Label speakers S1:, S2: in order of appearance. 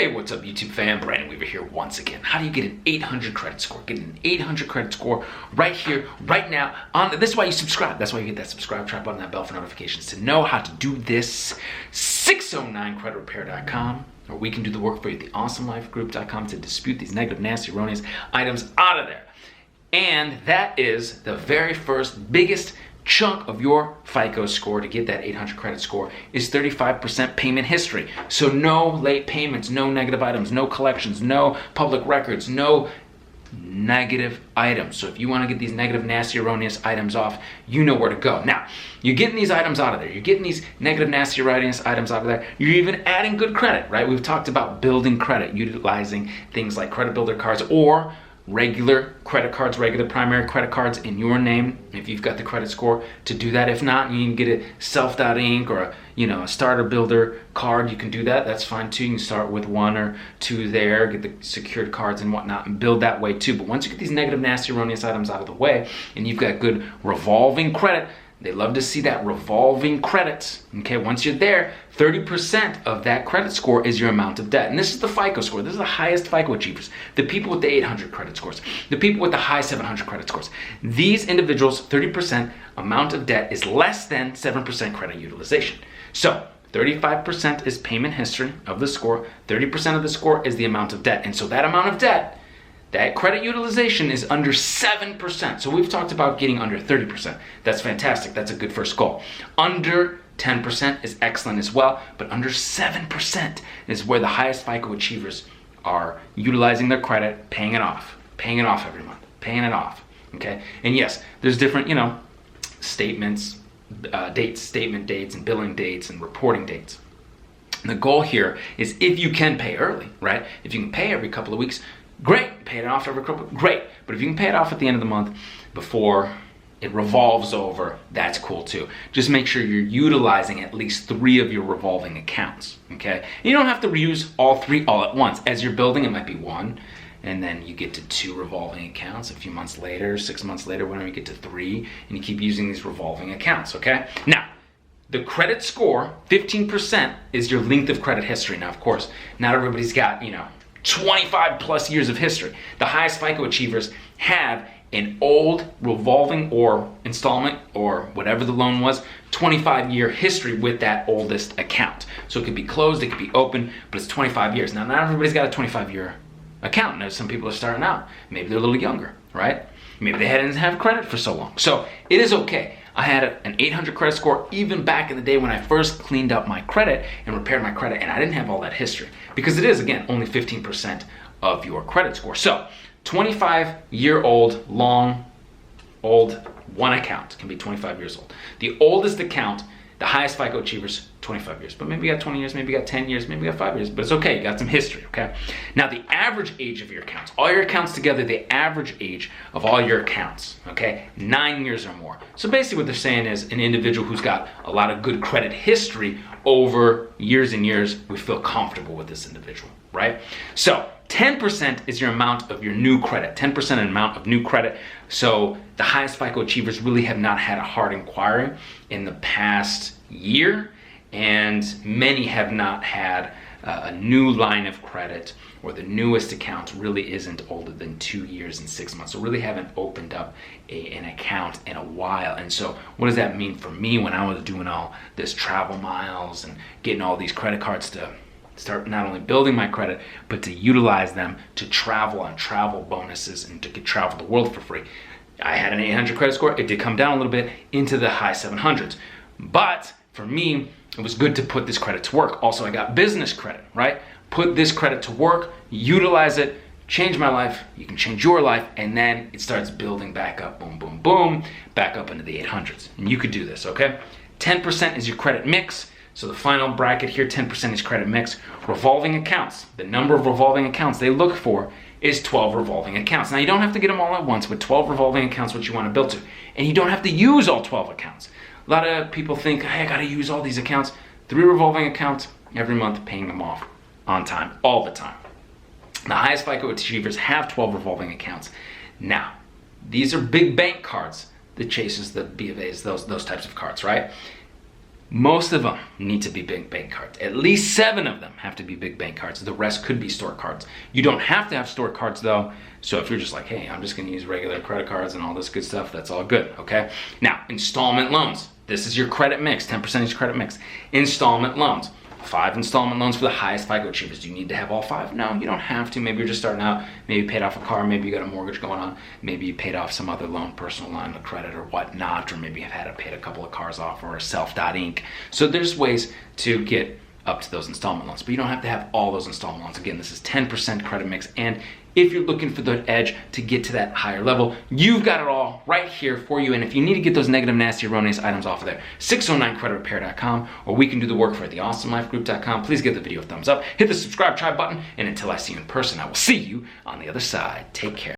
S1: Hey, what's up YouTube fam? Brandon Weaver here once again. How do you get an 800 credit score? Get an 800 credit score right here, right now. This is why you subscribe. That's why you hit that subscribe, try button, that bell for notifications to know how to do this. 609creditrepair.com, or we can do the work for you at theawesomelifegroup.com to dispute these negative, nasty, erroneous items out of there. And that is the very first, biggest chunk of your FICO score to get that 800 credit score is 35% payment history. So no late payments, no negative items, no collections, no public records, no negative items. So if you want to get these negative, nasty, erroneous items off, you know where to go. Now, you're getting these items out of there. You're getting these negative, nasty, erroneous items out of there. You're even adding good credit, right? We've talked about building credit, utilizing things like credit builder cards or regular credit cards, regular primary credit cards in your name, if you've got the credit score to do that. If not, you can get a self.ink or a starter builder card. You can do that. That's fine too. You can start with one or two there, get the secured cards and whatnot, and build that way too. But once you get these negative, nasty, erroneous items out of the way, and you've got good revolving credit, they love to see that revolving credit. Okay, once you're there, 30% of that credit score is your amount of debt. And this is the FICO score. This is the highest FICO achievers. The people with the 800 credit scores. The people with the high 700 credit scores. These individuals, 30% amount of debt is less than 7% credit utilization. So 35% is payment history of the score. 30% of the score is the amount of debt. And so that amount of debt, that credit utilization is under 7%. So we've talked about getting under 30%. That's fantastic. That's a good first goal. Under 10% is excellent as well, but under 7% is where the highest FICO achievers are utilizing their credit, paying it off every month, paying it off, okay? And yes, there's different, statements, statement dates and billing dates and reporting dates. And the goal here is if you can pay early, right? If you can pay every couple of weeks, great. Pay it off every couple, great. But if you can pay it off at the end of the month before it revolves over, that's cool too. Just make sure you're utilizing at least 3 of your revolving accounts, okay? You don't have to reuse all 3 all at once. As you're building, it might be 1, and then you get to 2 revolving accounts. A few months later, 6 months later, whenever you get to 3, and you keep using these revolving accounts, okay? Now, the credit score, 15% is your length of credit history. Now, of course, not everybody's got, 25 plus years of history. The highest FICO achievers have an old revolving or installment or whatever the loan was, 25-year history with that oldest account. So it could be closed, it could be open, but it's 25 years. Now, not everybody's got a 25-year account. Now, some people are starting out. Maybe they're a little younger, right? Maybe they didn't have credit for so long. So it is okay. I had an 800 credit score even back in the day when I first cleaned up my credit and repaired my credit, and I didn't have all that history because it is, again, only 15% of your credit score. So 25-year-old, old one account can be 25 years old. The oldest account, the highest FICO achievers, 25 years. But maybe you got 20 years, maybe you got 10 years, maybe you got 5 years, but it's okay, you got some history, okay? Now, the average age of your accounts, all your accounts together, the average age of all your accounts, okay, 9 years or more. So basically what they're saying is an individual who's got a lot of good credit history over years and years, we feel comfortable with this individual, right? So 10% is your amount of your new credit, 10% amount of new credit. So the highest FICO achievers really have not had a hard inquiry in the past year, and many have not had a new line of credit, or the newest account really isn't older than 2 years and 6 months. So really haven't opened up an account in a while. And so what does that mean for me when I was doing all this travel miles and getting all these credit cards to start not only building my credit, but to utilize them to travel on travel bonuses and to get travel the world for free. I had an 800 credit score. It did come down a little bit into the high 700s. But for me, it was good to put this credit to work. Also, I got business credit, right? Put this credit to work, utilize it, change my life. You can change your life, and then it starts building back up, boom, boom, boom, back up into the 800s. And you could do this, okay? 10% is your credit mix. So the final bracket here, 10% is credit mix. Revolving accounts, the number of revolving accounts they look for is 12 revolving accounts. Now, you don't have to get them all at once, but 12 revolving accounts, what you want to build to. And you don't have to use all 12 accounts. A lot of people think, hey, I got to use all these accounts. 3 revolving accounts every month, paying them off on time, all the time. The highest FICO achievers have 12 revolving accounts. Now, these are big bank cards, the Chases, the B of A's, those types of cards, right? Most of them need to be big bank cards. At least 7 of them have to be big bank cards. The rest could be store cards. You don't have to have store cards though. So if you're just like, hey, I'm just gonna use regular credit cards and all this good stuff, that's all good, okay? Now, installment loans. This is your credit mix, 10% credit mix. Installment loans. 5 installment loans for the highest FICO achievers. Do you need to have all 5? No, you don't have to. Maybe you're just starting out. Maybe you paid off a car. Maybe you got a mortgage going on. Maybe you paid off some other loan, personal line of credit or whatnot. Or maybe you've had to pay a couple of cars off or a self.ink. So there's ways to get up to those installment loans. But you don't have to have all those installment loans. Again, this is 10% credit mix. And if you're looking for the edge to get to that higher level, you've got it all right here for you. And if you need to get those negative, nasty, erroneous items off of there, 609creditrepair.com, or we can do the work for it, theawesomelifegroup.com. Please give the video a thumbs up, hit the subscribe, try button, and until I see you in person, I will see you on the other side. Take care.